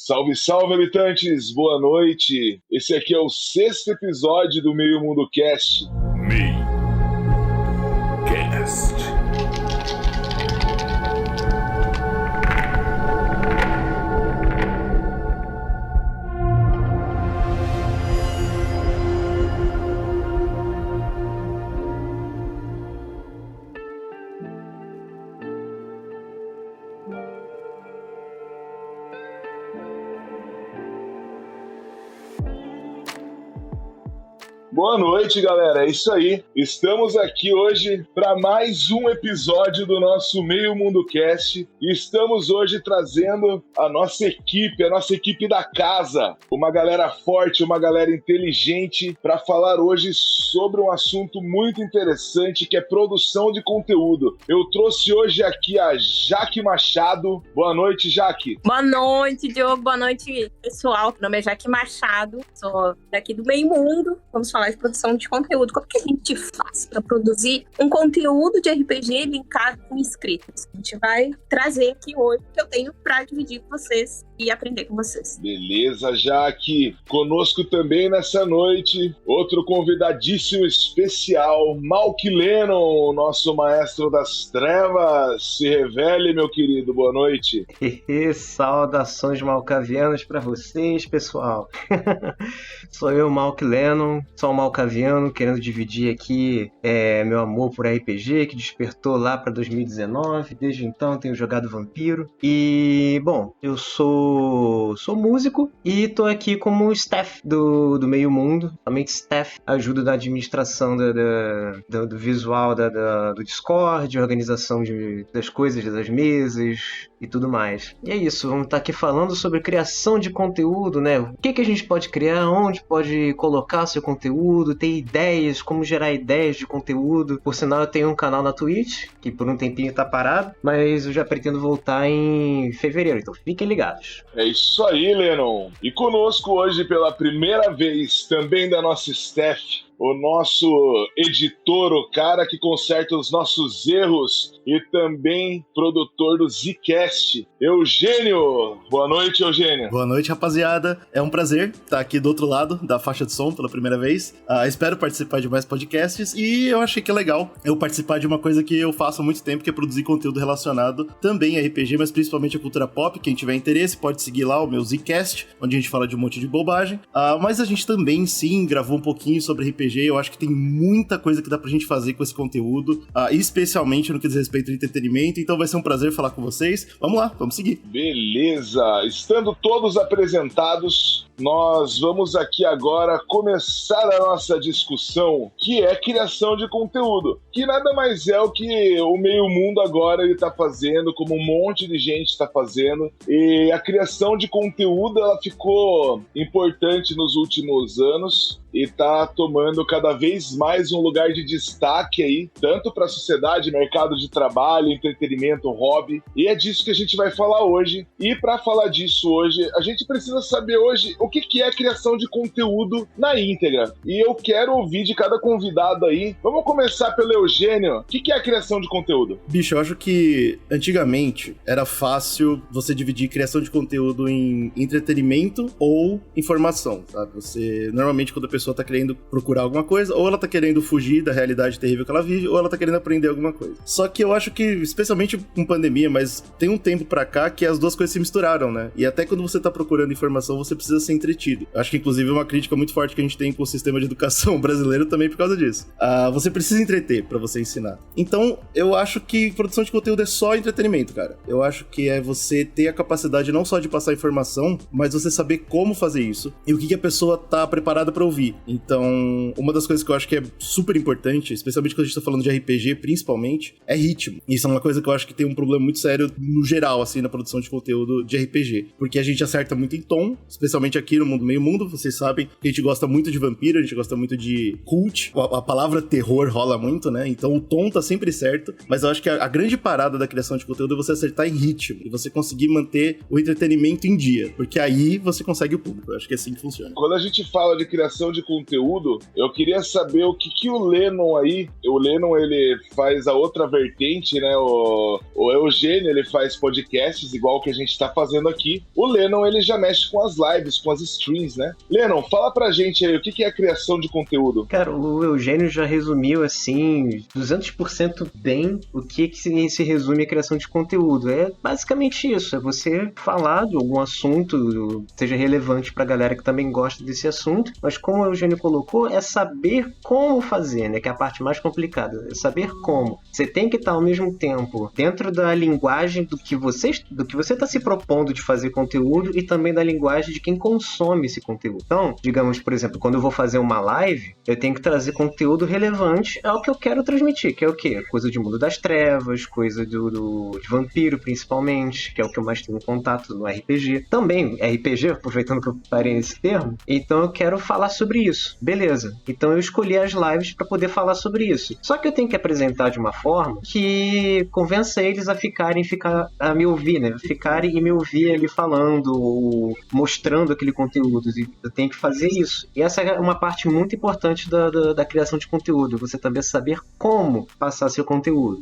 Salve, salve, habitantes! Boa noite! Esse aqui é o 6º episódio do Meio Mundo Cast. Meio Cast. Boa noite, galera. É isso aí. Estamos aqui hoje para mais um episódio do nosso Meio Mundo Cast e estamos hoje trazendo a nossa equipe da casa, uma galera forte, uma galera inteligente para falar hoje sobre um assunto muito interessante que é produção de conteúdo. Eu trouxe hoje aqui a Jaque Machado. Boa noite, Jaque. Boa noite, Diogo. Boa noite, pessoal. Meu nome é Jaque Machado, sou daqui do Meio Mundo. Vamos falar de produção de conteúdo. Como que a gente faz para produzir um conteúdo de RPG linkado com inscritos? A gente vai trazer aqui hoje o que eu tenho para dividir com vocês e aprender com vocês. Beleza, Jaque. Conosco também nessa noite, outro convidadíssimo especial, Malk Lennon, nosso maestro das trevas. Se revele, meu querido. Boa noite. Saudações malcavianas para vocês, pessoal. Sou eu, Malk Lennon, sou um malcaviano querendo dividir aqui meu amor por RPG, que despertou lá para 2019. Desde então tenho jogado Vampiro. E, bom, eu sou músico e tô aqui como staff do Meio Mundo. Somente staff, ajudo na administração do visual do Discord, organização das coisas, das mesas e tudo mais. E é isso, vamos estar aqui falando sobre criação de conteúdo, né? O que a gente pode criar, onde pode colocar seu conteúdo, ter ideias, como gerar ideias de conteúdo. Por sinal, eu tenho um canal na Twitch, que por um tempinho tá parado, mas eu já pretendo voltar em fevereiro, então fiquem ligados. É isso aí, Lennon. E conosco hoje, pela primeira vez, também da nossa staff, o nosso editor, o cara que conserta os nossos erros e também produtor do Zcast, Eugênio. Boa noite, Eugênio. Boa noite, rapaziada. É um prazer estar aqui do outro lado da faixa de som pela primeira vez. Espero participar de mais podcasts e eu achei que é legal eu participar de uma coisa que eu faço há muito tempo, que é produzir conteúdo relacionado também a RPG, mas principalmente a cultura pop. Quem tiver interesse pode seguir lá o meu Zcast, onde a gente fala de um monte de bobagem. Mas a gente também, sim, gravou um pouquinho sobre RPG. Eu acho que tem muita coisa que dá pra gente fazer com esse conteúdo, especialmente no que diz respeito ao entretenimento, então vai ser um prazer falar com vocês. Vamos lá, vamos seguir. Beleza, estando todos apresentados, nós vamos aqui agora começar a nossa discussão, que é criação de conteúdo, que nada mais é o que o Meio Mundo agora ele tá fazendo, como um monte de gente está fazendo, e a criação de conteúdo ela ficou importante nos últimos anos e tá tomando cada vez mais um lugar de destaque aí, tanto para a sociedade, mercado de trabalho, entretenimento, hobby, e é disso que a gente vai falar hoje. E para falar disso hoje, a gente precisa saber hoje o que é a criação de conteúdo na íntegra. E eu quero ouvir de cada convidado aí. Vamos começar pelo Eugênio. O que é a criação de conteúdo? Bicho, eu acho que antigamente era fácil você dividir criação de conteúdo em entretenimento ou informação, sabe? Normalmente quando a pessoa tá querendo procurar alguma coisa, ou ela tá querendo fugir da realidade terrível que ela vive, ou ela tá querendo aprender alguma coisa. Só que eu acho que, especialmente com pandemia, mas tem um tempo pra cá que as duas coisas se misturaram, né? E até quando você tá procurando informação, você precisa ser entretido. Eu acho que, inclusive, é uma crítica muito forte que a gente tem com o sistema de educação brasileiro também por causa disso. Você precisa entreter pra você ensinar. Então, eu acho que produção de conteúdo é só entretenimento, cara. Eu acho que é você ter a capacidade não só de passar informação, mas você saber como fazer isso e o que a pessoa tá preparada pra ouvir. Então, uma das coisas que eu acho que é super importante, especialmente quando a gente tá falando de RPG, principalmente, é ritmo. Isso é uma coisa que eu acho que tem um problema muito sério no geral, assim, na produção de conteúdo de RPG. Porque a gente acerta muito em tom, especialmente aqui no Mundo Meio Mundo, vocês sabem que a gente gosta muito de vampiro, a gente gosta muito de cult, a palavra terror rola muito, né? Então o tom tá sempre certo, mas eu acho que a grande parada da criação de conteúdo é você acertar em ritmo, e você conseguir manter o entretenimento em dia, porque aí você consegue o público. Eu acho que é assim que funciona. Quando a gente fala de criação de conteúdo, eu queria saber o que o Lennon aí, o Lennon ele faz a outra vertente, né? O Eugênio ele faz podcasts igual o que a gente tá fazendo aqui. O Lennon ele já mexe com as lives, com as streams, né? Lennon, fala pra gente aí o que é a criação de conteúdo. Cara, o Eugênio já resumiu assim 200% bem o que se resume a criação de conteúdo. É basicamente isso, é você falar de algum assunto, seja relevante pra galera que também gosta desse assunto, mas como o Eugênio colocou, é saber como fazer, né? Que é a parte mais complicada, é saber como. Você tem que estar ao mesmo tempo dentro da linguagem do que você está se propondo de fazer conteúdo e também da linguagem de quem consome esse conteúdo. Então, digamos, por exemplo, quando eu vou fazer uma live, eu tenho que trazer conteúdo relevante ao que eu quero transmitir, que é o quê? Coisa de Mundo das Trevas, coisa de vampiro, principalmente, que é o que eu mais tenho contato no RPG. Também, RPG, aproveitando que eu parei nesse termo, então eu quero falar sobre isso. Beleza. Então eu escolhi as lives para poder falar sobre isso. Só que eu tenho que apresentar de uma forma que convença eles a me ouvir, né? Ficarem e me ouvir ali falando ou mostrando aquele conteúdo. E eu tenho que fazer isso. E essa é uma parte muito importante da criação de conteúdo. Você também saber como passar seu conteúdo.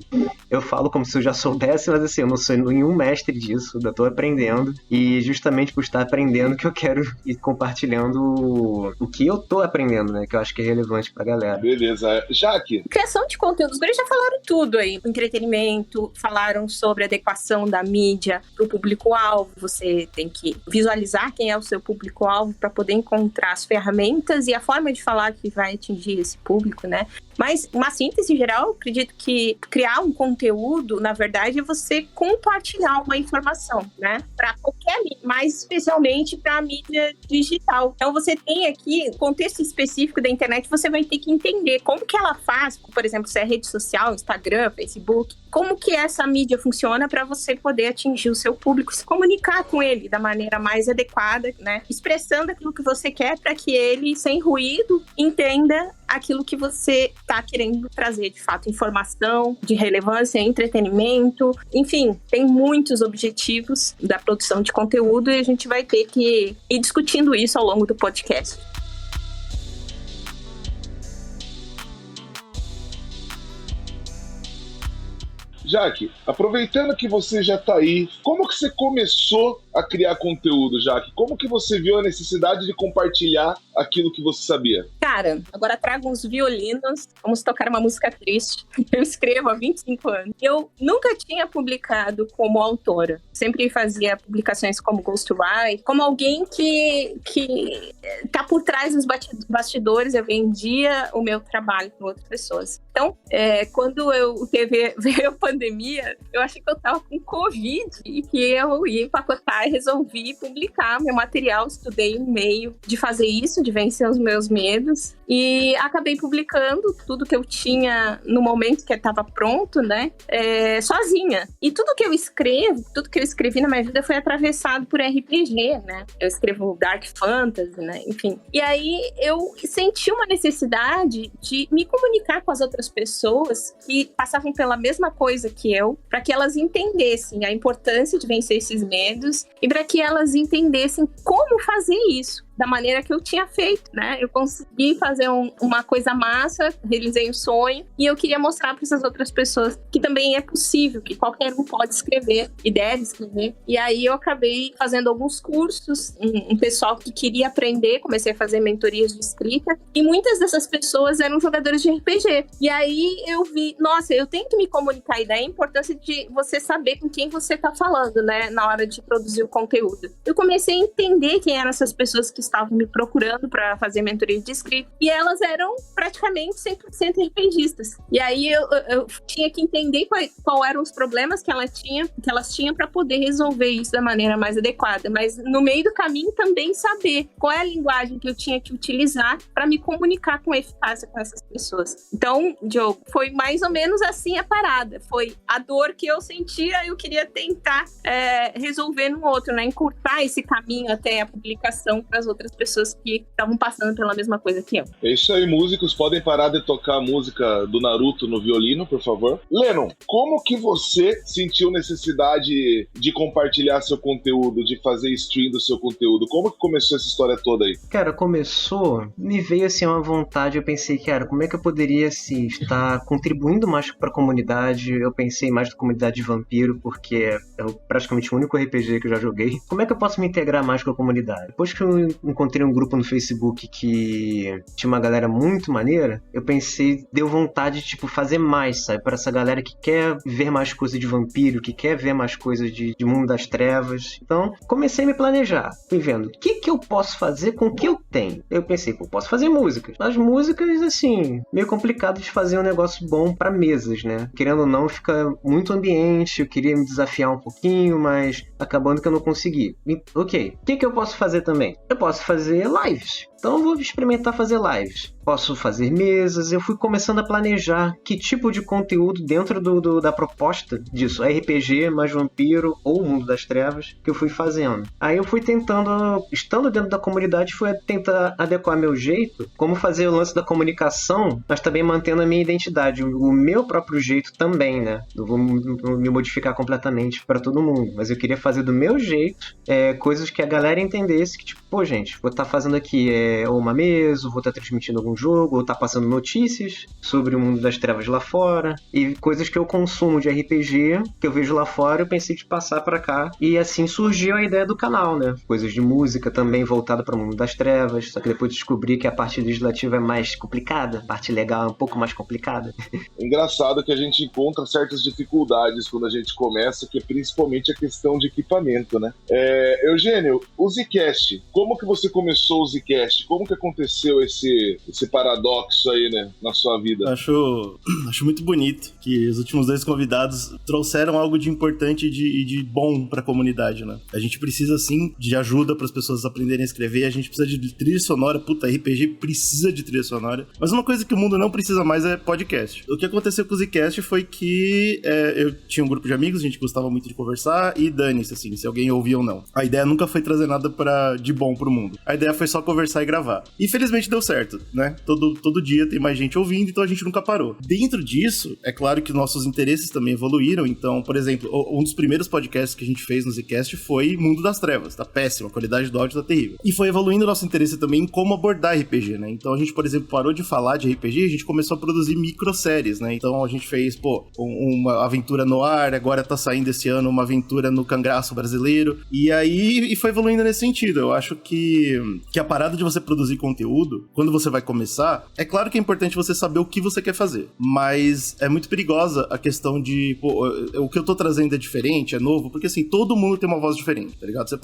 Eu falo como se eu já soubesse, mas assim, eu não sou nenhum mestre disso. Ainda tô aprendendo. E justamente por estar aprendendo que eu quero ir compartilhando o que eu tô aprendendo, né? Que eu acho que é relevante pra galera. Beleza. Jaque? Criação de conteúdo. Os guris já falaram tudo aí. Entretenimento, falaram sobre adequação da mídia pro público-alvo. Você tem que visualizar quem é o seu público-alvo para poder encontrar as ferramentas e a forma de falar que vai atingir esse público, né? Mas, uma síntese geral, eu acredito que criar um conteúdo, na verdade, é você compartilhar uma informação, né? Para qualquer mídia, mais especialmente para a mídia digital. Então, você tem aqui, contexto específico da internet, você vai ter que entender como que ela faz, por exemplo, se é rede social, Instagram, Facebook, como que essa mídia funciona para você poder atingir o seu público, se comunicar com ele da maneira mais adequada, né? Expressando aquilo que você quer para que ele, sem ruído, entenda aquilo que você está querendo trazer, de fato, informação de relevância, entretenimento, enfim, tem muitos objetivos da produção de conteúdo e a gente vai ter que ir discutindo isso ao longo do podcast. Jaque, aproveitando que você já tá aí, como que você começou a criar conteúdo, Jaque? Como que você viu a necessidade de compartilhar aquilo que você sabia? Cara, agora trago uns violinos, vamos tocar uma música triste. Eu escrevo há 25 anos. Eu nunca tinha publicado como autora. Sempre fazia publicações como ghostwriter, como alguém que tá por trás dos bastidores. Eu vendia o meu trabalho para outras pessoas. Então, quando veio a pandemia, eu achei que eu tava com Covid e que eu ia empacotar e resolvi publicar meu material. Estudei um meio de fazer isso, de vencer os meus medos. E acabei publicando tudo que eu tinha no momento que estava pronto, né? Sozinha. E tudo que eu escrevi na minha vida foi atravessado por RPG, né? Eu escrevo Dark Fantasy, né? Enfim. E aí eu senti uma necessidade de me comunicar com as outras pessoas que passavam pela mesma coisa que eu, para que elas entendessem a importância de vencer esses medos e para que elas entendessem como fazer isso da maneira que eu tinha feito, né? Eu consegui fazer uma coisa massa, realizei um sonho e eu queria mostrar para essas outras pessoas que também é possível, que qualquer um pode escrever e deve escrever. E aí eu acabei fazendo alguns cursos, um pessoal que queria aprender, comecei a fazer mentorias de escrita e muitas dessas pessoas eram jogadores de RPG. E aí eu vi, nossa, eu tenho que me comunicar, e daí a importância de você saber com quem você tá falando, né? Na hora de produzir o conteúdo. Eu comecei a entender quem eram essas pessoas que estavam me procurando para fazer mentoria de escrita, e elas eram praticamente 100% RPGistas. E aí eu tinha que entender qual eram os problemas que elas tinham para poder resolver isso da maneira mais adequada. Mas no meio do caminho também saber qual é a linguagem que eu tinha que utilizar para me comunicar com eficácia com essas pessoas. Então, Diogo, foi mais ou menos assim a parada. Foi a dor que eu sentia, eu queria tentar resolver no outro, né? Encurtar esse caminho até a publicação para as outras pessoas que estavam passando pela mesma coisa que eu. É isso aí, músicos podem parar de tocar a música do Naruto no violino, por favor. Lennon, como que você sentiu necessidade de compartilhar seu conteúdo, de fazer stream do seu conteúdo? Como que começou essa história toda aí? Cara, me veio assim uma vontade, eu pensei, cara, como é que eu poderia assim, estar contribuindo mais para a comunidade? Eu pensei mais na comunidade de vampiro, porque é praticamente o único RPG que eu já joguei. Como é que eu posso me integrar mais com a comunidade? Depois que eu encontrei um grupo no Facebook que tinha uma galera muito maneira, eu pensei, deu vontade de tipo, fazer mais, sabe? Para essa galera que quer ver mais coisas de vampiro, que quer ver mais coisas de mundo das trevas. Então, comecei a me planejar. Fui vendo, o que eu posso fazer com o que eu tenho? Eu pensei, pô, posso fazer músicas. As músicas, assim, meio complicado de fazer um negócio bom para mesas, né? Querendo ou não, fica muito ambiente, eu queria me desafiar um pouquinho, mas acabando que eu não consegui. Ok, o que eu posso fazer também? Eu posso fazer lives. Então eu vou experimentar fazer lives. Posso fazer mesas. Eu fui começando a planejar que tipo de conteúdo dentro da proposta disso. RPG, mais vampiro ou Mundo das Trevas que eu fui fazendo. Aí eu fui tentando, estando dentro da comunidade, fui tentar adequar meu jeito, como fazer o lance da comunicação, mas também mantendo a minha identidade, o meu próprio jeito também, né? Não vou me modificar completamente para todo mundo, mas eu queria fazer do meu jeito, coisas que a galera entendesse que tipo, pô gente, vou estar fazendo aqui ou uma mesa, vou estar transmitindo algum jogo, ou estar passando notícias sobre o Mundo das Trevas lá fora, e coisas que eu consumo de RPG, que eu vejo lá fora, eu pensei de passar para cá, e assim surgiu a ideia do canal, né? Coisas de música também voltada para o Mundo das Trevas, só que depois descobri que a parte legislativa é mais complicada, a parte legal é um pouco mais complicada. Engraçado que a gente encontra certas dificuldades quando a gente começa, que é principalmente a questão de equipamento, né? Eugênio, o Zcast, como que você começou o Zcast? Como que aconteceu esse paradoxo aí, né, na sua vida? Acho muito bonito que os últimos 2 convidados trouxeram algo de importante e de bom pra comunidade, né? A gente precisa, sim, de ajuda para as pessoas aprenderem a escrever, a gente precisa de trilha sonora, puta, RPG precisa de trilha sonora, mas uma coisa que o mundo não precisa mais é podcast. O que aconteceu com o Zcast foi que eu tinha um grupo de amigos, a gente gostava muito de conversar, e dane-se, assim, se alguém ouvia ou não. A ideia nunca foi trazer nada de bom pro mundo. A ideia foi só conversar e gravar. Infelizmente deu certo, né? Todo dia tem mais gente ouvindo, então a gente nunca parou. Dentro disso, é claro que nossos interesses também evoluíram, então, por exemplo, um dos primeiros podcasts que a gente fez no Zcast foi Mundo das Trevas, tá péssimo, a qualidade do áudio tá terrível. E foi evoluindo o nosso interesse também em como abordar RPG, né? Então a gente, por exemplo, parou de falar de RPG, a gente começou a produzir microséries, né? Então a gente fez, uma aventura no ar, agora tá saindo esse ano uma aventura no cangaço brasileiro, e foi evoluindo nesse sentido. Eu acho que a parada de você produzir conteúdo, quando você vai começar, é claro que é importante você saber o que você quer fazer, mas é muito perigosa a questão de, o que eu tô trazendo é diferente, é novo, porque assim, todo mundo tem uma voz diferente, tá ligado? Você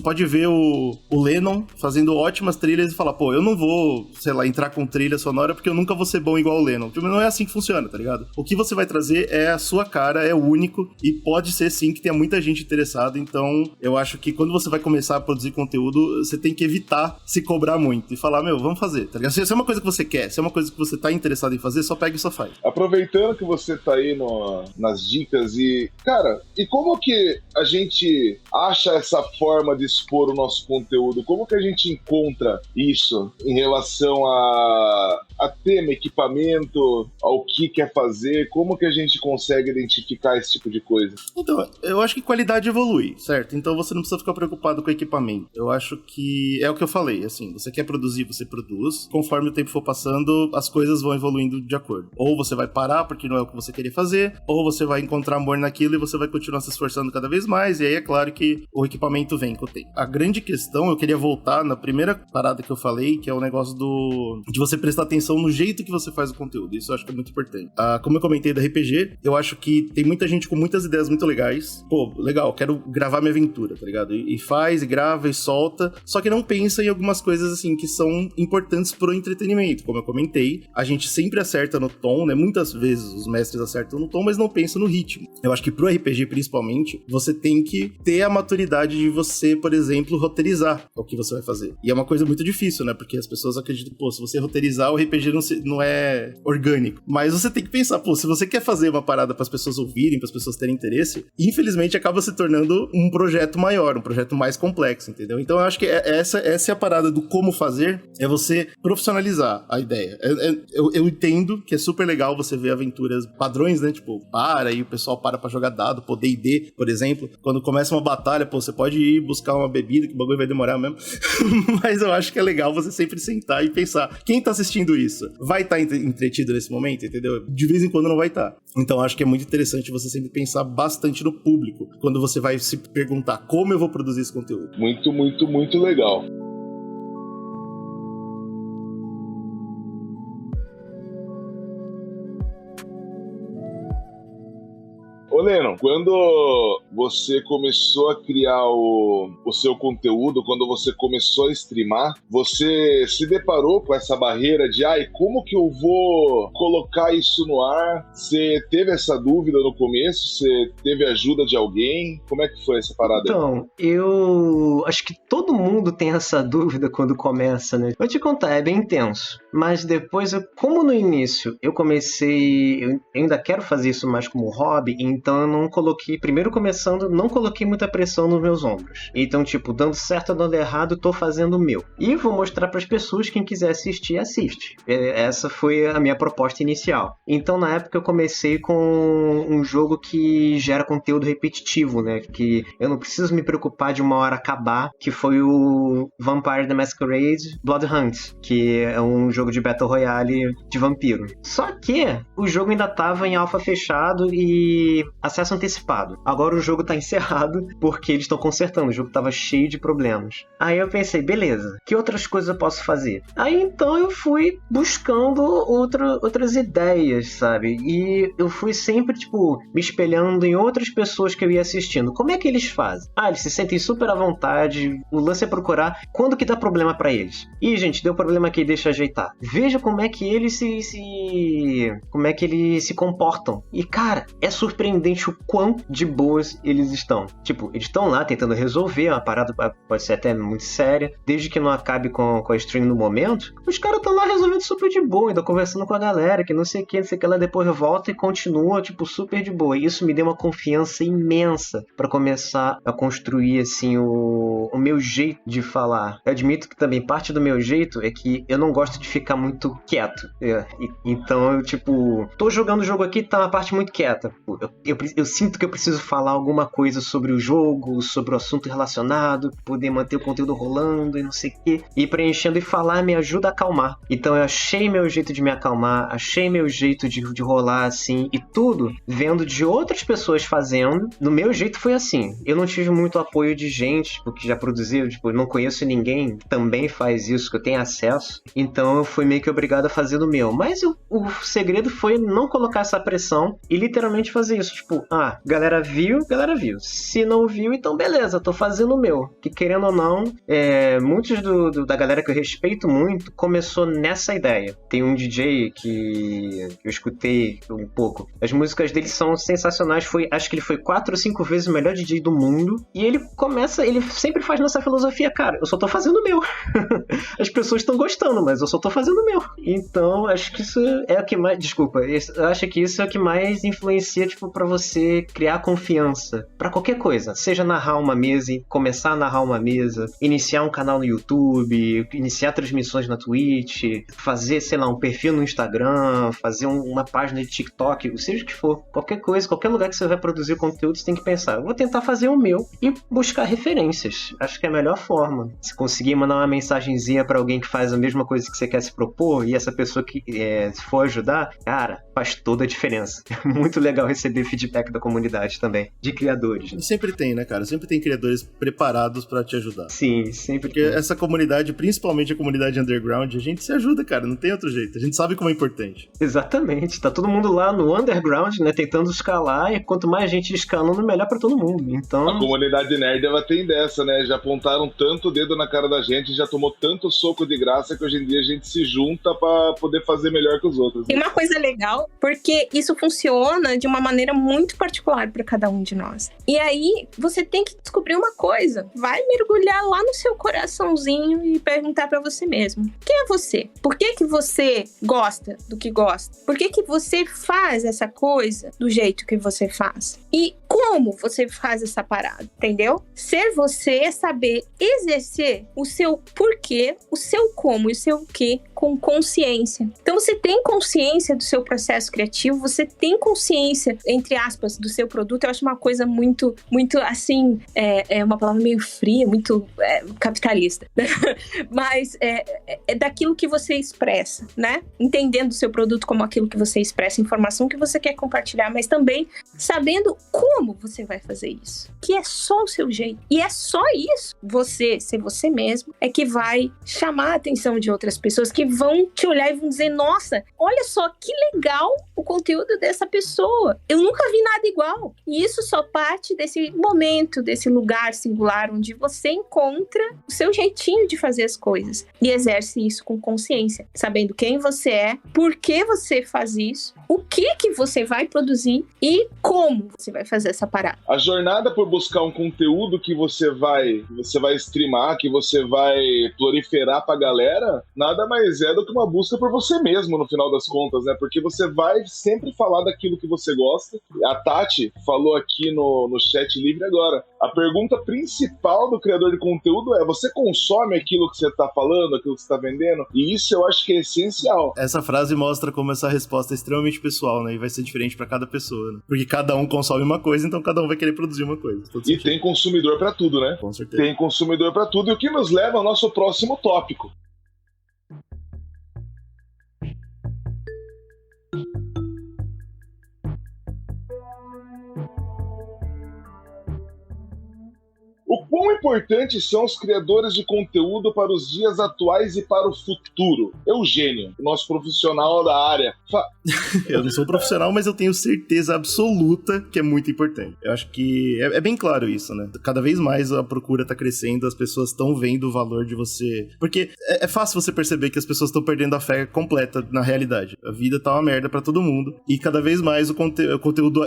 pode ver o Lennon fazendo ótimas trilhas e falar, eu não vou, sei lá, entrar com trilha sonora porque eu nunca vou ser bom igual o Lennon. Não é assim que funciona, tá ligado? O que você vai trazer é a sua cara, é único, e pode ser sim que tenha muita gente interessada, então eu acho que quando você vai começar a produzir conteúdo, você tem que evitar se cobrar muito e falar, vamos fazer, tá ligado? Se é uma coisa que você quer, se é uma coisa que você tá interessado em fazer, só pega e só faz. Aproveitando que você tá aí nas dicas cara, e como que a gente acha essa forma de expor o nosso conteúdo? Como que a gente encontra isso em relação a tema, equipamento, ao que quer fazer? Como que a gente consegue identificar esse tipo de coisa? Então, eu acho que qualidade evolui, certo? Então você não precisa ficar preocupado com o equipamento. Eu acho que é o que eu falei, assim, Você quer produzir, você produz. Conforme o tempo for passando, as coisas vão evoluindo de acordo. Ou você vai parar porque não é o que você queria fazer, ou você vai encontrar amor naquilo e você vai continuar se esforçando cada vez mais, e aí é claro que o equipamento vem com o tempo. A grande questão, eu queria voltar na primeira parada que eu falei, que é o negócio de você prestar atenção no jeito que você faz o conteúdo. Isso eu acho que é muito importante. Como eu comentei da RPG, eu acho que tem muita gente com muitas ideias muito legais. Pô, legal, quero gravar minha aventura, tá ligado? E faz, e grava, e solta, só que não pensa em algumas coisas, assim, que são importantes pro entretenimento. Como eu comentei, a gente sempre acerta no tom, né? Muitas vezes os mestres acertam no tom, mas não pensam no ritmo. Eu acho que pro RPG, principalmente, você tem que ter a maturidade de você, por exemplo, roteirizar o que você vai fazer. E é uma coisa muito difícil, né? Porque as pessoas acreditam, pô, se você roteirizar, o RPG não é orgânico. Mas você tem que pensar, pô, se você quer fazer uma parada para as pessoas ouvirem, para as pessoas terem interesse, infelizmente acaba se tornando um projeto maior, um projeto mais complexo, entendeu? Então eu acho que essa é a parada do como fazer, é você profissionalizar a ideia. Eu entendo que é super legal você ver aventuras padrões, né? Tipo, e o pessoal para jogar dado, pô, D&D, por exemplo. Quando começa uma batalha, pô, você pode ir buscar uma bebida, que o bagulho vai demorar mesmo. Mas eu acho que é legal você sempre sentar e pensar, quem tá assistindo isso vai estar entretido nesse momento, entendeu? De vez em quando não vai estar. Então acho que é muito interessante você sempre pensar bastante no público, quando você vai se perguntar como eu vou produzir esse conteúdo. Muito, muito, muito legal. Ô, Lennon, quando você começou a criar o seu conteúdo, quando você começou a streamar, você se deparou com essa barreira de, como que eu vou colocar isso no ar? Você teve essa dúvida no começo? Você teve ajuda de alguém? Como é que foi essa parada? Então, eu acho que todo mundo tem essa dúvida quando começa, né? Vou te contar, é bem intenso. Mas depois, como no início eu ainda quero fazer isso mais como hobby, então eu não coloquei, primeiro começando, não coloquei muita pressão nos meus ombros. Então, tipo, dando certo ou dando errado, tô fazendo o meu. E vou mostrar pras pessoas, quem quiser assistir, assiste. Essa foi a minha proposta inicial. Então, na época, eu comecei com um jogo que gera conteúdo repetitivo, né? Que eu não preciso me preocupar de uma hora acabar, que foi o Vampire the Masquerade Blood Hunt, que é um jogo de Battle Royale de vampiro. Só que o jogo ainda tava em alpha fechado e acesso antecipado. Agora o jogo tá encerrado porque eles estão consertando. O jogo tava cheio de problemas. Aí eu pensei, beleza, que outras coisas eu posso fazer? Aí então eu fui buscando outras ideias, sabe? E eu fui sempre, tipo, me espelhando em outras pessoas que eu ia assistindo. Como é que eles fazem? Eles se sentem super à vontade. O lance é procurar quando que dá problema pra eles. Ih, gente, deu problema aqui, deixa eu ajeitar. Veja como é que eles como é que eles se comportam. E, cara, é surpreendente o quão de boas eles estão. Tipo, eles estão lá tentando resolver uma parada, pode ser até muito séria, desde que não acabe com a stream no momento, os caras estão lá resolvendo super de boa, ainda conversando com a galera, que não sei o que lá, depois volta e continua, tipo, super de boa. E isso me deu uma confiança imensa pra começar a construir, assim, o meu jeito de falar. Eu admito que também parte do meu jeito é que eu não gosto de ficar muito quieto. Então eu, tipo, tô jogando o jogo aqui, tá uma parte muito quieta. Eu sinto que eu preciso falar alguma coisa sobre o jogo, sobre o assunto relacionado, poder manter o conteúdo rolando e não sei o quê. E preenchendo e falar me ajuda a acalmar. Então eu achei meu jeito de me acalmar, achei meu jeito de rolar assim, e tudo vendo de outras pessoas fazendo. No meu jeito foi assim. Eu não tive muito apoio de gente, tipo, que já produziu, tipo, eu não conheço ninguém que também faz isso, que eu tenho acesso. Então eu fui meio que obrigado a fazer do meu. Mas o segredo foi não colocar essa pressão e literalmente fazer isso. Tipo, galera viu. Se não viu, então beleza, tô fazendo o meu. Que querendo ou não, muitos da galera que eu respeito muito começou nessa ideia. Tem um DJ que eu escutei um pouco. As músicas dele são sensacionais. Acho que ele foi 4 ou 5 vezes o melhor DJ do mundo. E ele sempre faz nessa filosofia, cara, eu só tô fazendo o meu. As pessoas estão gostando, mas eu só tô fazendo o meu. Então, acho que isso é o que mais... Desculpa, eu acho que isso é o que mais influencia, tipo, pra você criar confiança faça para qualquer coisa, seja narrar uma mesa, começar a narrar uma mesa, iniciar um canal no YouTube, iniciar transmissões na Twitch, fazer, sei lá, um perfil no Instagram, fazer uma página de TikTok, seja o que for, qualquer coisa, qualquer lugar que você vai produzir conteúdo, você tem que pensar, eu vou tentar fazer o meu e buscar referências. Acho que é a melhor forma. Se conseguir mandar uma mensagenzinha para alguém que faz a mesma coisa que você quer se propor e essa pessoa que se for ajudar, cara, faz toda a diferença. É muito legal receber feedback da comunidade também, de criadores. Né? Sempre tem, né, cara? Sempre tem criadores preparados pra te ajudar. Sim, sempre Porque tem. essa comunidade, principalmente a comunidade underground, a gente se ajuda, cara, não tem outro jeito. A gente sabe como é importante. Exatamente, tá todo mundo lá no underground, né, tentando escalar, e quanto mais gente escalando, melhor pra todo mundo. Então... A comunidade nerd, ela tem dessa, né? Já apontaram tanto o dedo na cara da gente, já tomou tanto soco de graça que hoje em dia a gente se junta pra poder fazer melhor que os outros. Tem uma coisa legal, porque isso funciona de uma maneira muito particular para cada um de nós. E aí, você tem que descobrir uma coisa. Vai mergulhar lá no seu coraçãozinho e perguntar para você mesmo. Quem é você? Por que que você gosta do que gosta? Por que que você faz essa coisa do jeito que você faz? E como você faz essa parada, entendeu? Ser você é saber exercer o seu porquê, o seu como e o seu quê com consciência. Então você tem consciência do seu processo criativo, você tem consciência, entre aspas, do seu produto. Eu acho uma coisa muito, muito assim, é uma palavra meio fria, muito capitalista. Mas é daquilo que você expressa, né? Entendendo o seu produto como aquilo que você expressa, informação que você quer compartilhar, mas também sabendo como você vai fazer isso. Que é só o seu jeito. E é só isso. Você, ser você mesmo, é que vai chamar a atenção de outras pessoas que vão te olhar e vão dizer, nossa, olha só que legal o conteúdo dessa pessoa. Eu nunca vi nada igual. E isso só parte desse momento, desse lugar singular onde você encontra o seu jeitinho de fazer as coisas. E exerce isso com consciência, sabendo quem você é, por que você faz isso, o que você vai produzir e como você vai fazer essa parada. A jornada por buscar um conteúdo que você vai streamar, que você vai proliferar pra galera, nada mais é do que uma busca por você mesmo, no final das contas, né? Porque você vai sempre falar daquilo que você gosta. A Tati falou aqui no chat livre agora. A pergunta principal do criador de conteúdo é: você consome aquilo que você tá falando, aquilo que você tá vendendo? E isso eu acho que é essencial. Essa frase mostra como essa resposta é extremamente pessoal, né? E vai ser diferente pra cada pessoa, né? Porque cada um consome uma coisa, então cada um vai querer produzir uma coisa. E tem consumidor pra tudo, né? Com certeza. Tem consumidor pra tudo. E o que nos leva ao nosso próximo tópico. O quão importantes são os criadores de conteúdo para os dias atuais e para o futuro? Eugênio, nosso profissional da área. Eu não sou profissional, mas eu tenho certeza absoluta que é muito importante. Eu acho que é bem claro isso, né? Cada vez mais a procura tá crescendo, as pessoas estão vendo o valor de você... Porque é fácil você perceber que as pessoas estão perdendo a fé completa na realidade. A vida tá uma merda pra todo mundo. E cada vez mais o conteúdo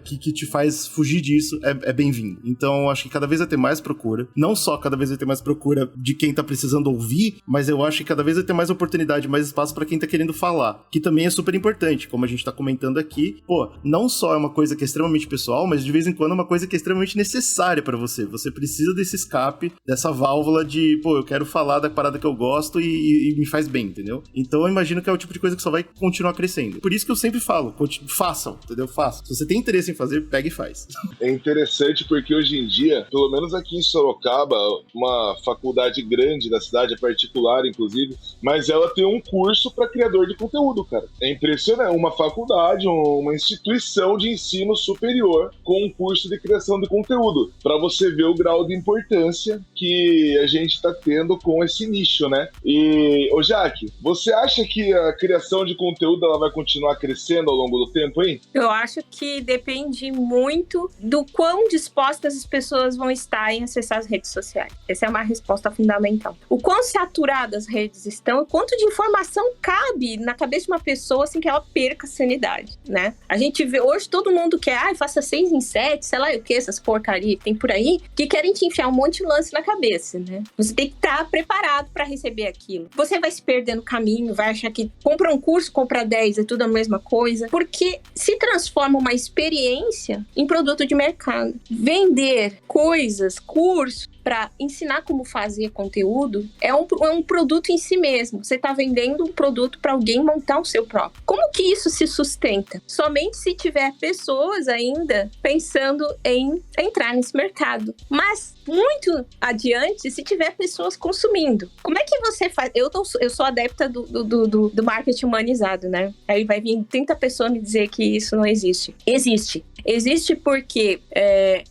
que te faz fugir disso é bem-vindo. Então, acho que cada vez vai ter mais procura. Não só cada vez vai ter mais procura de quem tá precisando ouvir, mas eu acho que cada vez vai ter mais oportunidade, mais espaço pra quem tá querendo falar. Que também é super importante, como a gente tá comentando aqui. Pô, não só é uma coisa que é extremamente pessoal, mas de vez em quando é uma coisa que é extremamente necessária pra você. Você precisa desse escape, dessa válvula de, pô, eu quero falar da parada que eu gosto e me faz bem, entendeu? Então eu imagino que é o tipo de coisa que só vai continuar crescendo. Por isso que eu sempre falo, façam, entendeu? Façam. Se você tem interesse em fazer, pega e faz. É interessante porque hoje em dia, pelo menos aqui em Sorocaba, uma faculdade grande da cidade, particular inclusive, mas ela tem um curso para criador de conteúdo, cara. É impressionante, uma faculdade, uma instituição de ensino superior com um curso de criação de conteúdo, para você ver o grau de importância que a gente tá tendo com esse nicho, né? E, ô Jaque, você acha que a criação de conteúdo ela vai continuar crescendo ao longo do tempo, hein? Eu acho que depende muito do quão dispostas as pessoas vão estar em acessar as redes sociais. Essa é uma resposta fundamental. O quão saturadas as redes estão, o quanto de informação cabe na cabeça de uma pessoa sem que ela perca a sanidade, né? A gente vê hoje todo mundo quer, faça 6 em 7, sei lá o que, essas porcaria que tem por aí, que querem te enfiar um monte de lance na cabeça, né? Você tem que estar preparado para receber aquilo. Você vai se perder no caminho, vai achar que compra um curso, compra 10, é tudo a mesma coisa, porque se transforma uma experiência em produto de mercado. Vender coisas, cursos, para ensinar como fazer conteúdo, é um produto em si mesmo. Você está vendendo um produto para alguém montar o seu próprio. Como que isso se sustenta? Somente se tiver pessoas ainda pensando em entrar nesse mercado. Mas muito adiante, se tiver pessoas consumindo. Como é que você faz? Eu sou adepta do marketing humanizado, né? Aí vai vir 30 pessoas me dizer que isso não existe. Existe. Existe porque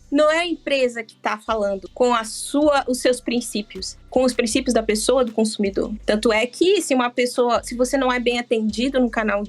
não é a empresa que está falando com os seus princípios, com os princípios da pessoa, do consumidor. Tanto é que se você não é bem atendido no canal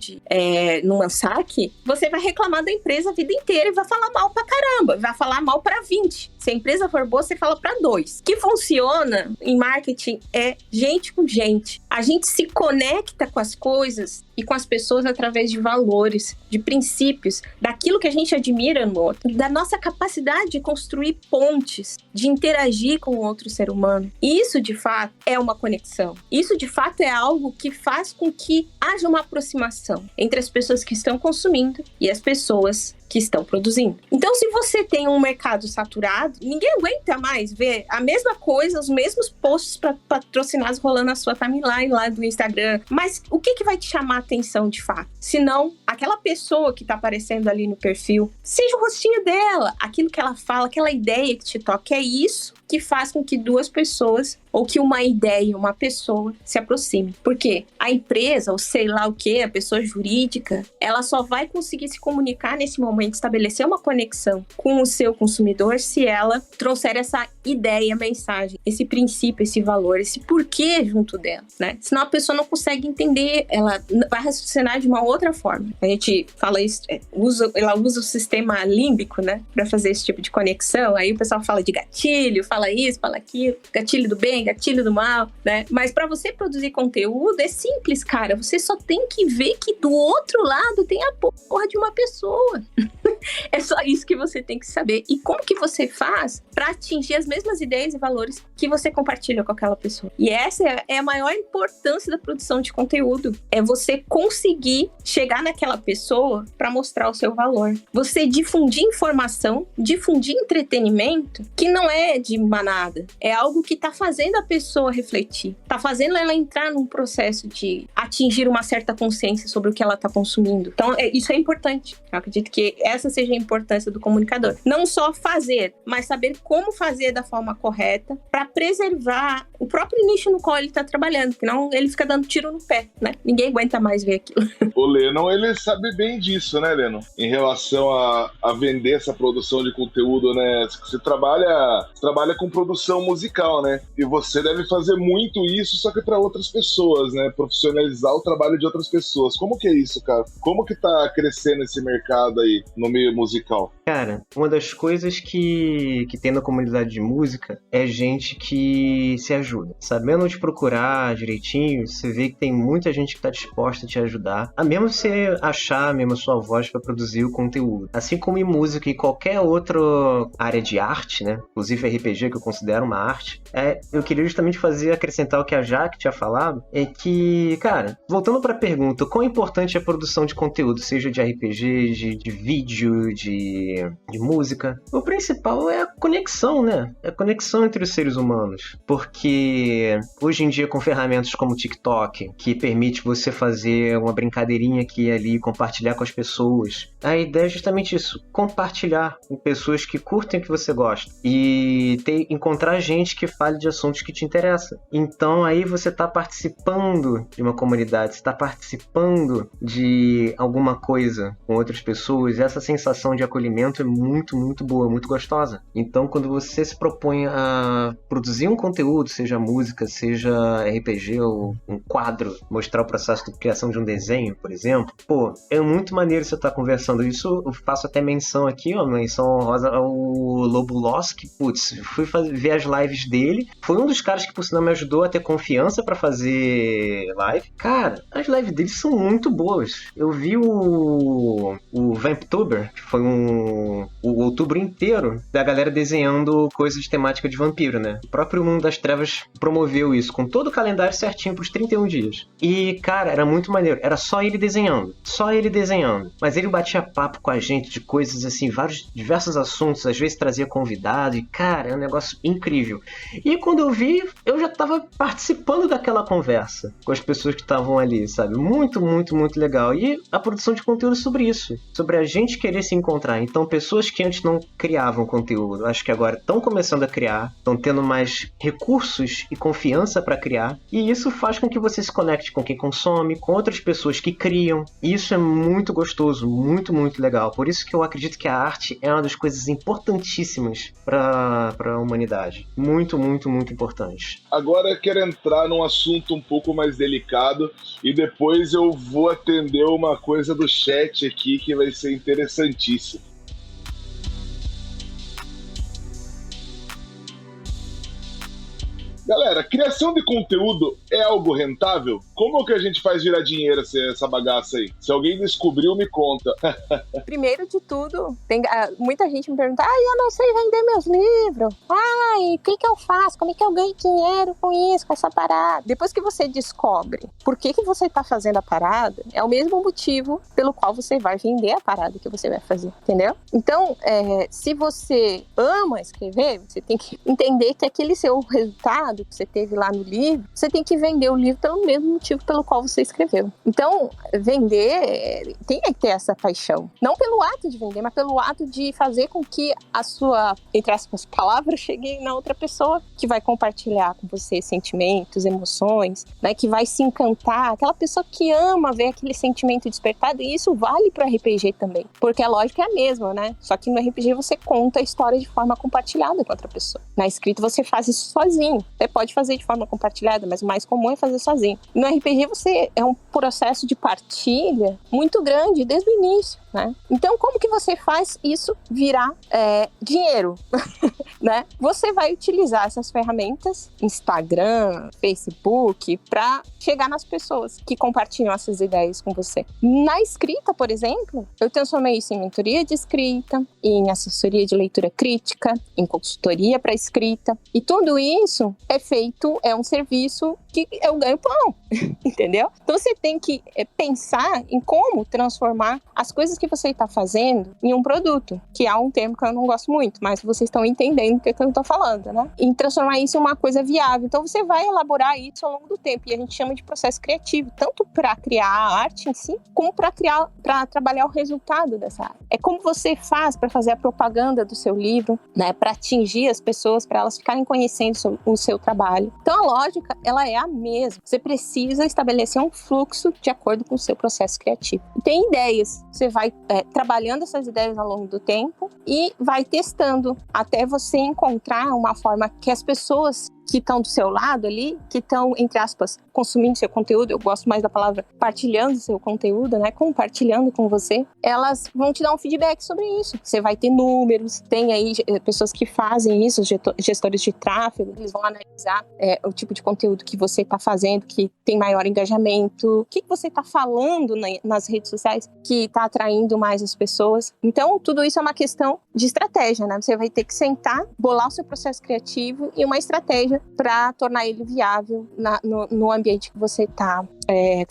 no saque, você vai reclamar da empresa a vida inteira e vai falar mal pra caramba, vai falar mal pra 20. Se a empresa for boa, você fala pra 2. O que funciona em marketing é gente com gente. A gente se conecta com as coisas e com as pessoas através de valores, de princípios, daquilo que a gente admira no outro, da nossa capacidade de construir pontes, de interagir com o outro ser humano. Isso, de fato, é uma conexão. Isso, de fato, é algo que faz com que haja uma aproximação entre as pessoas que estão consumindo e as pessoas que estão produzindo. Então, se você tem um mercado saturado, ninguém aguenta mais ver a mesma coisa, os mesmos posts patrocinados rolando na sua timeline lá do Instagram. Mas o que vai te chamar a atenção de fato? Se não, aquela pessoa que tá aparecendo ali no perfil, seja o rostinho dela, aquilo que ela fala, aquela ideia que te toca, é isso que faz com que duas pessoas, ou que uma ideia, uma pessoa, se aproxime. Porque a empresa, ou sei lá o que, a pessoa jurídica, ela só vai conseguir se comunicar nesse momento, estabelecer uma conexão com o seu consumidor, se ela trouxer essa ideia, mensagem, esse princípio, esse valor, esse porquê junto dela, né? Senão a pessoa não consegue entender, ela vai raciocinar de uma outra forma. A gente fala isso, ela usa o sistema límbico, né, para fazer esse tipo de conexão. Aí o pessoal fala de gatilho, fala isso, fala aquilo, gatilho do bem, gatilho do mal, né? Mas para você produzir conteúdo é simples, cara. Você só tem que ver que do outro lado tem a porra de uma pessoa. É só isso que você tem que saber. E como que você faz para atingir as mesmas ideias e valores que você compartilha com aquela pessoa? E essa é a maior importância da produção de conteúdo. É você conseguir chegar naquela pessoa para mostrar o seu valor. Você difundir informação, difundir entretenimento, que não é de manada. É algo que tá fazendo a pessoa refletir. Tá fazendo ela entrar num processo de atingir uma certa consciência sobre o que ela tá consumindo. Então, isso é importante. Eu acredito que essa seja a importância do comunicador. Não só fazer, mas saber como fazer da forma correta para preservar o próprio nicho no qual ele tá trabalhando, senão ele fica dando tiro no pé, né? Ninguém aguenta mais ver aquilo. O Lennon, ele sabe bem disso, né, Lennon? Em relação a vender essa produção de conteúdo, né? Você trabalha com produção musical, né? E você deve fazer muito isso, só que para outras pessoas, né? Profissionalizar o trabalho de outras pessoas. Como que é isso, cara? Como que tá crescendo esse mercado aí no meio musical? Cara, uma das coisas que tem na comunidade de música é gente que se ajuda. Sabendo onde procurar direitinho, você vê que tem muita gente que está disposta a te ajudar, a mesmo você achar mesmo a sua voz para produzir o conteúdo. Assim como em música e qualquer outra área de arte, né? Inclusive RPG, que eu considero uma arte, eu queria justamente acrescentar o que a Jaque tinha falado, é que, cara, voltando para a pergunta, quão importante é a produção de conteúdo, seja de RPG, de vídeo, de música? O principal é a conexão, né? É a conexão entre os seres humanos. Porque hoje em dia, com ferramentas como o TikTok, que permite você fazer uma brincadeirinha aqui e ali, compartilhar com as pessoas, a ideia é justamente isso, compartilhar com pessoas que curtem o que você gosta e encontrar gente que fale de assuntos que te interessam. Então aí você está participando de uma comunidade, você está participando de alguma coisa com outras pessoas, e essa sensação de acolhimento momento é muito, muito boa, muito gostosa. Então, quando você se propõe a produzir um conteúdo, seja música, seja RPG ou um quadro, mostrar o processo de criação de um desenho, por exemplo, pô, é muito maneiro você estar conversando. Isso eu faço até menção aqui, ó, menção honrosa ao Lobo Loss, que, putz, fui ver as lives dele. Foi um dos caras que, por sinal, me ajudou a ter confiança pra fazer live. Cara, as lives dele são muito boas. Eu vi o Vamptober, que foi o outubro inteiro da galera desenhando coisas de temática de vampiro, né? O próprio Mundo das Trevas promoveu isso, com todo o calendário certinho pros 31 dias. E, cara, era muito maneiro. Era só ele desenhando. Só ele desenhando. Mas ele batia papo com a gente de coisas assim, diversos assuntos, às vezes trazia convidado, e, cara, é um negócio incrível. E quando eu vi, eu já tava participando daquela conversa com as pessoas que estavam ali, sabe? Muito, muito, muito legal. E a produção de conteúdo sobre isso, sobre a gente querer se encontrar. Então, pessoas que antes não criavam conteúdo, acho que agora estão começando a criar, estão tendo mais recursos e confiança para criar, e isso faz com que você se conecte com quem consome, com outras pessoas que criam, e isso é muito gostoso, muito, muito legal. Por isso que eu acredito que a arte é uma das coisas importantíssimas para a humanidade. Muito, muito, muito importante. Agora eu quero entrar num assunto um pouco mais delicado e depois eu vou atender uma coisa do chat aqui que vai ser interessantíssimo. Galera, criação de conteúdo é algo rentável? Como que a gente faz virar dinheiro essa bagaça aí? Se alguém descobriu, me conta. Primeiro de tudo, muita gente me pergunta, eu não sei vender meus livros. O que eu faço? Como é que eu ganho dinheiro com isso, com essa parada? Depois que você descobre por que você está fazendo a parada, é o mesmo motivo pelo qual você vai vender a parada que você vai fazer, entendeu? Então, se você ama escrever, você tem que entender que aquele seu resultado que você teve lá no livro, você tem que vender o livro pelo mesmo motivo pelo qual você escreveu. Então, vender tem que ter essa paixão. Não pelo ato de vender, mas pelo ato de fazer com que a sua, entre aspas, palavra chegue na outra pessoa que vai compartilhar com você sentimentos, emoções, né, que vai se encantar, aquela pessoa que ama ver aquele sentimento despertado, e isso vale para RPG também, porque a lógica é a mesma, né? Só que no RPG você conta a história de forma compartilhada com outra pessoa. Na escrita você faz isso sozinho. Você pode fazer de forma compartilhada, mas o mais comum é fazer sozinho. No RPG é um processo de partilha muito grande desde o início, né? Então, como que você faz isso virar dinheiro? Né? Você vai utilizar essas ferramentas, Instagram, Facebook, para chegar nas pessoas que compartilham essas ideias com você. Na escrita, por exemplo, eu transformei isso em mentoria de escrita, em assessoria de leitura crítica, em consultoria para escrita, e tudo isso é um serviço que eu ganho pão, entendeu? Então você tem que pensar em como transformar as coisas que você está fazendo em um produto, que é um termo que eu não gosto muito, mas vocês estão entendendo o que eu estou falando, né? Em transformar isso em uma coisa viável. Então você vai elaborar isso ao longo do tempo, e a gente chama de processo criativo, tanto para criar a arte em si, como para trabalhar o resultado dessa arte. É como você faz para fazer a propaganda do seu livro, né? Para atingir as pessoas, para elas ficarem conhecendo o seu trabalho. Então a lógica, ela é a mesma. Você precisa estabelecer um fluxo de acordo com o seu processo criativo. E tem ideias, você vai trabalhando essas ideias ao longo do tempo e vai testando até você encontrar uma forma que as pessoas que estão do seu lado ali, que estão, entre aspas, consumindo seu conteúdo, eu gosto mais da palavra partilhando seu conteúdo, né, compartilhando com você, elas vão te dar um feedback sobre isso. Você vai ter números, tem aí pessoas que fazem isso, gestores de tráfego, eles vão analisar o tipo de conteúdo que você está fazendo, que tem maior engajamento, o que você está falando nas redes sociais que está atraindo mais as pessoas. Então, tudo isso é uma questão de estratégia, né? Você vai ter que sentar, bolar o seu processo criativo e uma estratégia para tornar ele viável no ambiente que você está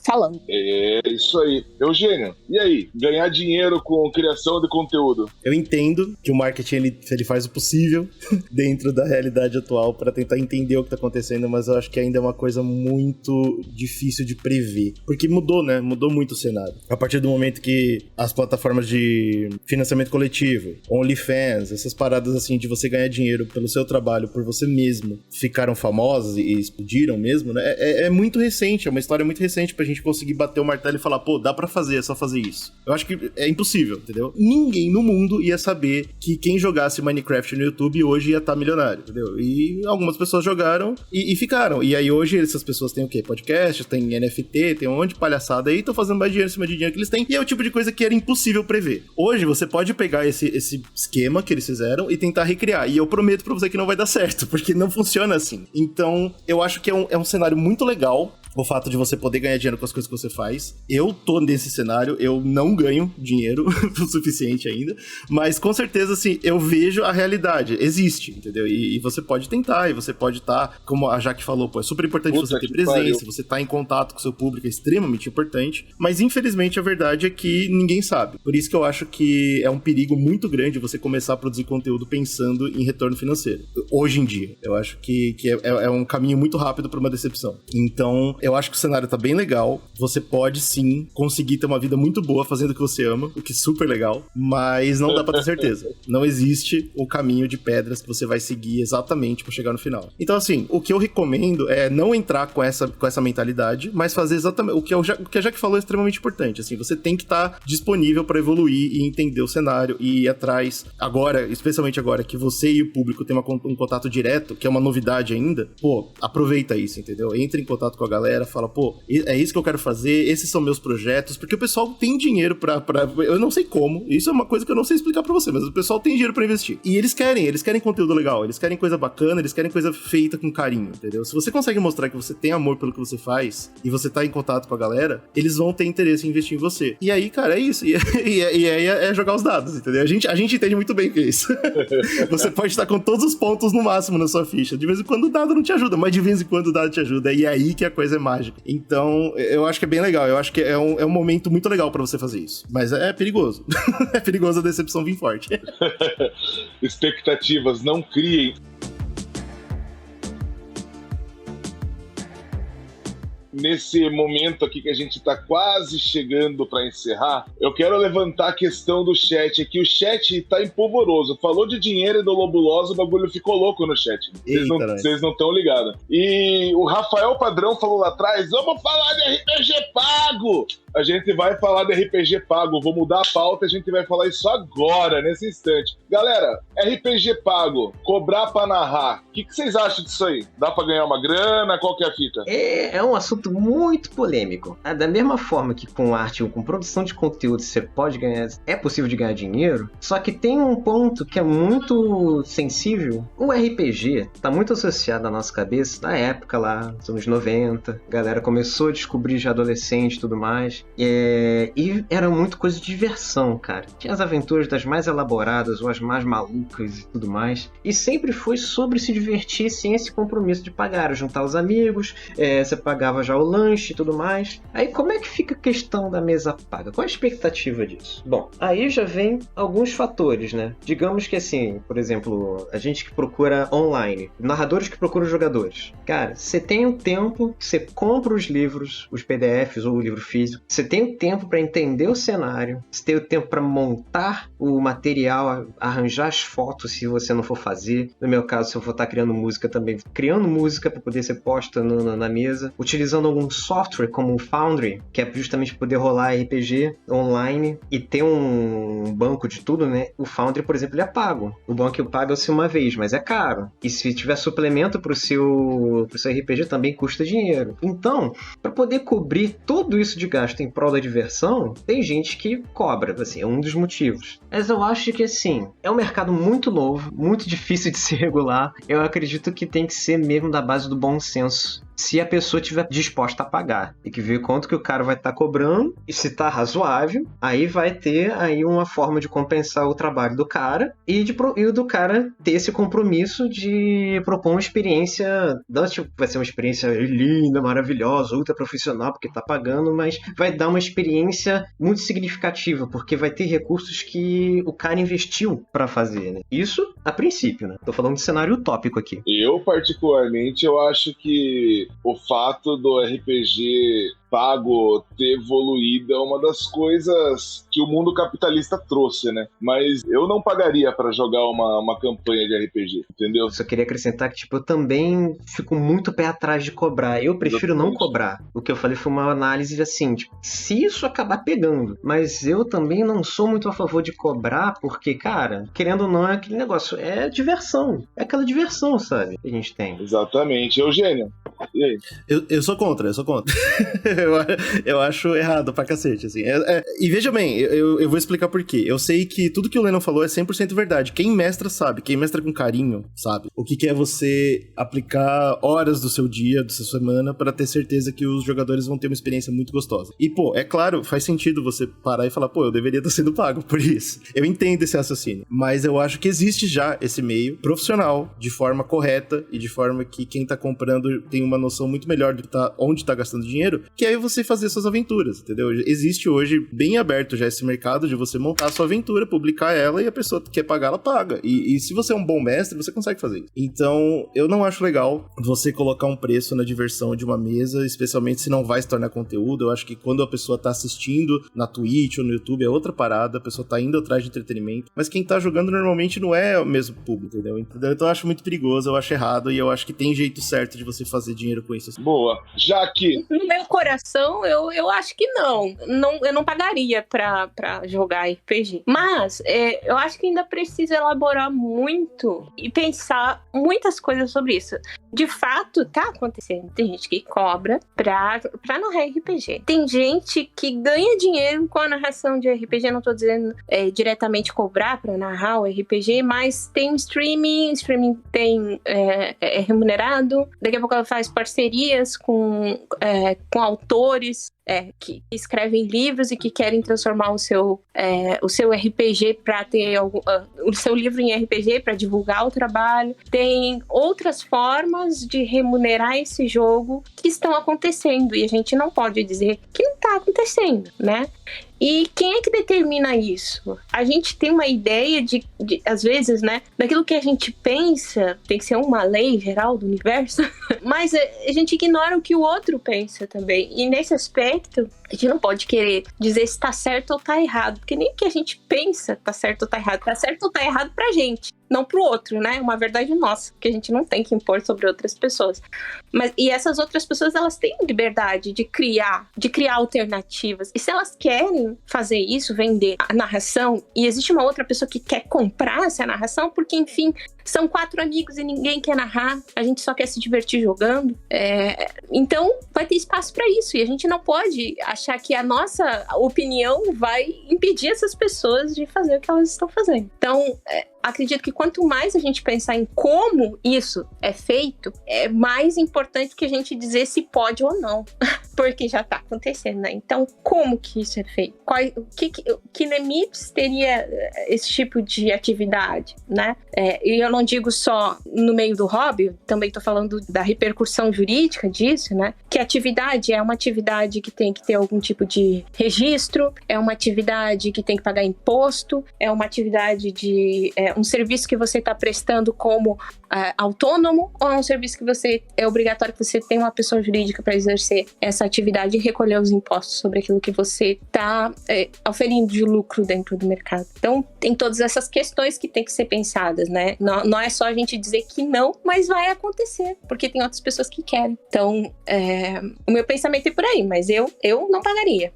falando. É isso aí. Eugênio, e aí? Ganhar dinheiro com criação de conteúdo? Eu entendo que o marketing ele faz o possível dentro da realidade atual para tentar entender o que está acontecendo, mas eu acho que ainda é uma coisa muito difícil de prever. Porque mudou, né? Mudou muito o cenário. A partir do momento que as plataformas de financiamento coletivo, OnlyFans, essas paradas assim de você ganhar dinheiro pelo seu trabalho, por você mesmo, ficaram famosas e explodiram mesmo, né? É muito recente, é uma história muito recente pra gente conseguir bater o martelo e falar, pô, dá pra fazer, é só fazer isso. Eu acho que é impossível, entendeu? Ninguém no mundo ia saber que quem jogasse Minecraft no YouTube hoje ia estar milionário, entendeu? E algumas pessoas jogaram e ficaram. E aí hoje essas pessoas têm o quê? Podcast, tem NFT, tem um monte de palhaçada aí, estão fazendo mais dinheiro em cima de dinheiro que eles têm. E é o tipo de coisa que era impossível prever. Hoje você pode pegar esse esquema que eles fizeram e tentar recriar. E eu prometo pra você que não vai dar certo, porque não funciona assim. Então, eu acho que é um cenário muito legal. O fato de você poder ganhar dinheiro com as coisas que você faz. Eu tô nesse cenário, eu não ganho dinheiro o suficiente ainda, mas com certeza, assim, eu vejo a realidade. Existe, entendeu? E você pode tentar, e você pode estar, como a Jaque falou, pô, é super importante você ter presença, você tá em contato com o seu público, é extremamente importante, mas infelizmente a verdade é que ninguém sabe. Por isso que eu acho que é um perigo muito grande você começar a produzir conteúdo pensando em retorno financeiro. Hoje em dia, eu acho que é um caminho muito rápido para uma decepção. Então, eu acho que o cenário tá bem legal. Você pode, sim, conseguir ter uma vida muito boa fazendo o que você ama, o que é super legal, mas não dá pra ter certeza. Não existe o caminho de pedras que você vai seguir exatamente pra chegar no final. Então, assim, o que eu recomendo é não entrar com essa mentalidade, mas fazer exatamente... O que a Jaque falou é extremamente importante. Assim, você tem que estar disponível pra evoluir e entender o cenário e ir atrás. Agora, especialmente agora que você e o público têm um contato direto, que é uma novidade ainda, pô, aproveita isso, entendeu? Entre em contato com a galera, fala, pô, é isso que eu quero fazer, esses são meus projetos, porque o pessoal tem dinheiro pra eu não sei como, isso é uma coisa que eu não sei explicar pra você, mas o pessoal tem dinheiro pra investir. E eles querem conteúdo legal, eles querem coisa bacana, eles querem coisa feita com carinho, entendeu? Se você consegue mostrar que você tem amor pelo que você faz, e você tá em contato com a galera, eles vão ter interesse em investir em você. E aí, cara, é isso. E aí é jogar os dados, entendeu? A gente entende muito bem o que é isso. Você pode estar com todos os pontos no máximo na sua ficha. De vez em quando o dado não te ajuda, mas de vez em quando o dado te ajuda. E é aí que a coisa é mágica. Então, eu acho que é bem legal. Eu acho que é um momento muito legal pra você fazer isso. Mas é perigoso. É perigoso a decepção vir forte. Expectativas, não criem. Nesse momento aqui que a gente tá quase chegando para encerrar, eu quero levantar a questão do chat aqui. O chat tá empolvoroso. Falou de dinheiro e do Lobulosa, o bagulho ficou louco no chat. Vocês não estão ligados. E o Rafael Padrão falou lá atrás, vamos falar de RPG pago! A gente vai falar de RPG pago. Vou mudar a pauta, a gente vai falar isso agora, nesse instante. Galera, RPG pago, cobrar pra narrar. O que vocês acham disso aí? Dá pra ganhar uma grana? Qual que é a fita? É um assunto muito polêmico. Da mesma forma que com arte ou com produção de conteúdo você pode ganhar, é possível de ganhar dinheiro, só que tem um ponto que é muito sensível. O RPG tá muito associado à nossa cabeça na época lá, nos anos 90. A galera começou a descobrir já adolescente e tudo mais. E era muito coisa de diversão, cara. Tinha as aventuras das mais elaboradas ou as mais malucas e tudo mais. E sempre foi sobre se divertir sem esse compromisso de pagar, juntar os amigos, você pagava já o lanche e tudo mais. Aí como é que fica a questão da mesa paga? Qual a expectativa disso? Bom, aí já vem alguns fatores, né? Digamos que assim, por exemplo, a gente que procura online, narradores que procuram jogadores. Cara, você tem um tempo, você compra os livros, os PDFs ou o livro físico, você tem o tempo para entender o cenário, você tem o tempo para montar o material, arranjar as fotos se você não for fazer. No meu caso, se eu for estar criando música também, criando música para poder ser posta na mesa, utilizando algum software como o Foundry, que é justamente poder rolar RPG online e ter um banco de tudo, né? O Foundry, por exemplo, ele é pago. O banco eu pago-se uma vez, mas é caro. E se tiver suplemento pro seu RPG também custa dinheiro. Então, para poder cobrir tudo isso de gasto em prol da diversão, tem gente que cobra, assim, é um dos motivos. Mas eu acho que, assim, é um mercado muito novo, muito difícil de se regular. Eu acredito que tem que ser mesmo da base do bom senso. Se a pessoa estiver disposta a pagar. Tem que ver quanto que o cara vai estar cobrando e se está razoável, aí vai ter aí uma forma de compensar o trabalho do cara e do cara ter esse compromisso de propor uma experiência, não tipo, vai ser uma experiência linda, maravilhosa, ultra profissional, porque está pagando, mas vai dar uma experiência muito significativa, porque vai ter recursos que o cara investiu para fazer, né? Isso a princípio, né? Tô falando de cenário utópico aqui. Eu, particularmente, eu acho que o fato do RPG pago ter evoluído é uma das coisas que o mundo capitalista trouxe, né? Mas eu não pagaria pra jogar uma campanha de RPG, entendeu? Eu só queria acrescentar que, tipo, eu também fico muito pé atrás de cobrar. Eu prefiro não cobrar. O que eu falei foi uma análise de assim, tipo, se isso acabar pegando. Mas eu também não sou muito a favor de cobrar, porque, cara, querendo ou não, é aquele negócio. É diversão. É aquela diversão, sabe? Que a gente tem. Exatamente. Eugênio, e aí? Eu sou contra. Eu acho errado pra cacete, assim. E veja bem, eu vou explicar por quê. Eu sei que tudo que o Lennon falou é 100% verdade. Quem mestra sabe, quem mestra com carinho sabe. O que é você aplicar horas do seu dia, da sua semana, pra ter certeza que os jogadores vão ter uma experiência muito gostosa. E, pô, é claro, faz sentido você parar e falar, pô, eu deveria estar sendo pago por isso. Eu entendo esse raciocínio, mas eu acho que existe já esse meio profissional, de forma correta e de forma que quem tá comprando tem uma noção muito melhor de onde tá gastando dinheiro, que é você fazer suas aventuras, entendeu? Existe hoje bem aberto já esse mercado de você montar a sua aventura, publicar ela e a pessoa que quer pagar, ela paga. E se você é um bom mestre, você consegue fazer isso. Então, eu não acho legal você colocar um preço na diversão de uma mesa, especialmente se não vai se tornar conteúdo. Eu acho que quando a pessoa tá assistindo na Twitch ou no YouTube é outra parada, a pessoa tá indo atrás de entretenimento, mas quem tá jogando normalmente não é o mesmo público, entendeu? Então eu acho muito perigoso, eu acho errado e eu acho que tem jeito certo de você fazer dinheiro com isso. Boa. Jaque. No meu coração, eu acho que não. Eu não pagaria pra jogar RPG. Mas eu acho que ainda precisa elaborar muito e pensar muitas coisas sobre isso. De fato, tá acontecendo. Tem gente que cobra pra narrar RPG. Tem gente que ganha dinheiro com a narração de RPG. Não tô dizendo diretamente cobrar pra narrar o RPG, mas tem streaming tem remunerado. Daqui a pouco ela faz parcerias com autores que escrevem livros e que querem transformar o seu RPG para ter o seu livro em RPG para divulgar o trabalho. Tem outras formas de remunerar esse jogo que estão acontecendo e a gente não pode dizer que não está acontecendo, né? E quem é que determina isso? A gente tem uma ideia de às vezes, né, daquilo que a gente pensa, tem que ser uma lei geral do universo, mas a gente ignora o que o outro pensa também. E nesse aspecto, a gente não pode querer dizer se tá certo ou tá errado, porque nem o que a gente pensa tá certo ou tá errado. Tá certo ou tá errado pra gente, não pro outro, né? É uma verdade nossa, que a gente não tem que impor sobre outras pessoas. E essas outras pessoas, elas têm liberdade de criar alternativas. E se elas querem fazer isso, vender a narração, e existe uma outra pessoa que quer comprar essa narração, porque, enfim, são 4 amigos e ninguém quer narrar, a gente só quer se divertir jogando, então vai ter espaço para isso, e a gente não pode achar que a nossa opinião vai impedir essas pessoas de fazer o que elas estão fazendo. Então, acredito que quanto mais a gente pensar em como isso é feito, é mais importante que a gente dizer se pode ou não, porque já está acontecendo, né? Então, como que isso é feito? Que limites teria esse tipo de atividade, né? E eu não digo só no meio do hobby, também estou falando da repercussão jurídica disso, né? Que a atividade é uma atividade que tem que ter algum tipo de registro, é uma atividade que tem que pagar imposto, é uma atividade de um serviço que você está prestando como autônomo, ou é um serviço que é obrigatório que você tenha uma pessoa jurídica para exercer essa atividade e recolher os impostos sobre aquilo que você está oferindo de lucro dentro do mercado. Então, tem todas essas questões que tem que ser pensadas, né? Não é só a gente dizer que não, mas vai acontecer, porque tem outras pessoas que querem. Então, o meu pensamento é por aí, mas eu não pagaria.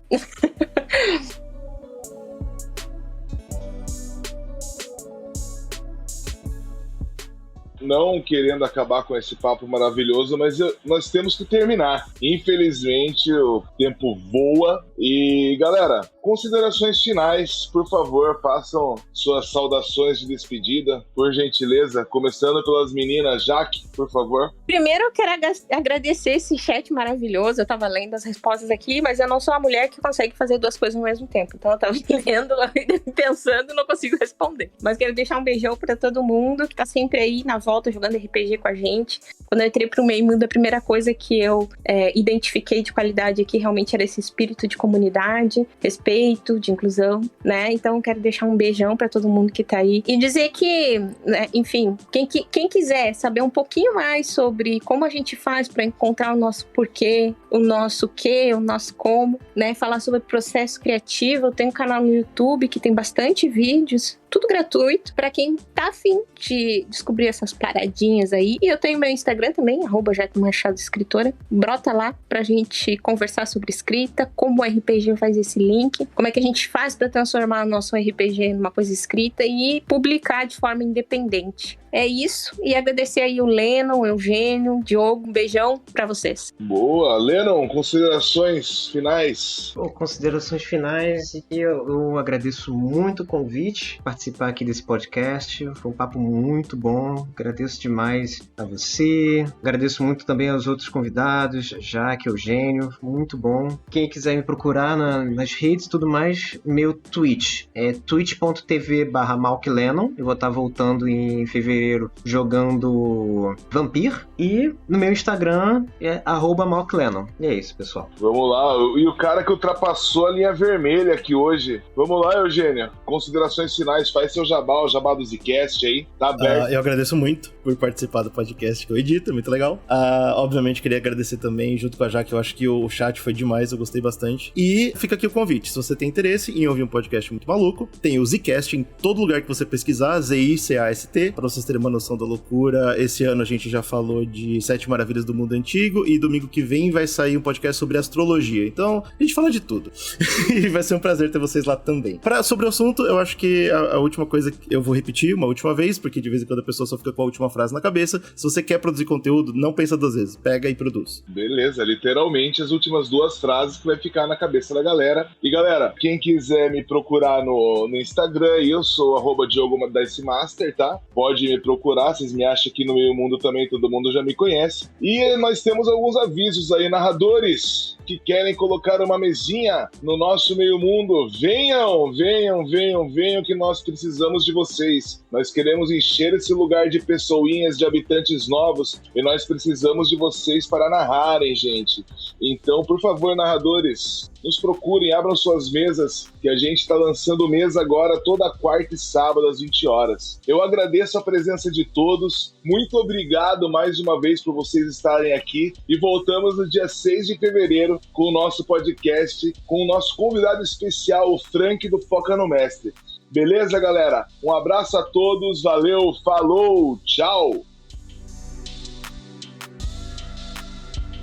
Não querendo acabar com esse papo maravilhoso, mas nós temos que terminar. Infelizmente, o tempo voa. E, galera, considerações finais, por favor, façam suas saudações de despedida, por gentileza, começando pelas meninas. Jaque, por favor. Primeiro, eu quero agradecer esse chat maravilhoso. Eu tava lendo as respostas aqui, mas eu não sou a mulher que consegue fazer 2 coisas ao mesmo tempo. Então, eu tava lendo, pensando, não consigo responder. Mas quero deixar um beijão pra todo mundo que tá sempre aí na volta jogando RPG com a gente. Quando eu entrei pro meio mundo, a primeira coisa que eu identifiquei de qualidade aqui realmente era esse espírito de comunidade, respeito, de inclusão, né? Então eu quero deixar um beijão pra todo mundo que tá aí e dizer que, né, enfim, quem quiser saber um pouquinho mais sobre como a gente faz pra encontrar o nosso porquê, o nosso quê, o nosso como, né? Falar sobre processo criativo, eu tenho um canal no YouTube que tem bastante vídeos, tudo gratuito, pra quem tá afim de descobrir essas paradinhas aí. E eu tenho meu Instagram também, @JaqueMachadoEscritora. Brota lá pra gente conversar sobre escrita, como o RPG faz esse link, como é que a gente faz pra transformar o nosso RPG numa coisa escrita e publicar de forma independente. É isso, e agradecer aí o Lennon, o Eugênio, Diogo, um beijão pra vocês. Boa, Lennon, considerações finais? Considerações finais, eu agradeço muito o convite, participar aqui desse podcast, foi um papo muito bom, agradeço demais a você, agradeço muito também aos outros convidados, Jaque, Eugênio, muito bom. Quem quiser me procurar nas redes e tudo mais, meu Twitch é twitch.tv/MalkLennon, eu vou estar voltando em fevereiro jogando Vampir, e no meu Instagram é @MalkLennon. E é isso, pessoal. Vamos lá, e o cara que ultrapassou a linha vermelha aqui hoje. Vamos lá, Eugênio, considerações finais, faz seu jabá, o jabá do Zcast aí, tá aberto. Eu agradeço muito por participar do podcast que eu edito, é muito legal. Obviamente queria agradecer também, junto com a Jaque, eu acho que o chat foi demais, eu gostei bastante. E fica aqui o convite, se você tem interesse em ouvir um podcast muito maluco, tem o Zcast em todo lugar que você pesquisar, ZICAST, pra vocês terem uma noção da loucura. Esse ano a gente já falou de 7 Maravilhas do Mundo Antigo, e domingo que vem vai sair um podcast sobre astrologia. Então, a gente fala de tudo. E vai ser um prazer ter vocês lá também. Sobre o assunto, eu acho que a última coisa que eu vou repetir uma última vez, porque de vez em quando a pessoa só fica com a última frase na cabeça. Se você quer produzir conteúdo, não pensa 2 vezes. Pega e produz. Beleza, literalmente as últimas 2 frases que vai ficar na cabeça da galera. E galera, quem quiser me procurar no Instagram, eu sou @DiogoDiceMaster, tá? Pode me procurar, vocês me acham aqui no meio mundo também, todo mundo já me conhece. E nós temos alguns avisos aí, narradores que querem colocar uma mesinha no nosso meio mundo. Venham, que nós precisamos de vocês. Nós queremos encher esse lugar de pessoinhas, de habitantes novos, e nós precisamos de vocês para narrarem, gente. Então, por favor, narradores, nos procurem, abram suas mesas, que a gente está lançando mesa agora toda quarta e sábado às 20 horas. Eu agradeço a presença de todos, muito obrigado mais uma vez por vocês estarem aqui, e voltamos no dia 6 de fevereiro com o nosso podcast, com o nosso convidado especial, o Frank do Foca no Mestre. Beleza, galera? Um abraço a todos, valeu, falou, tchau!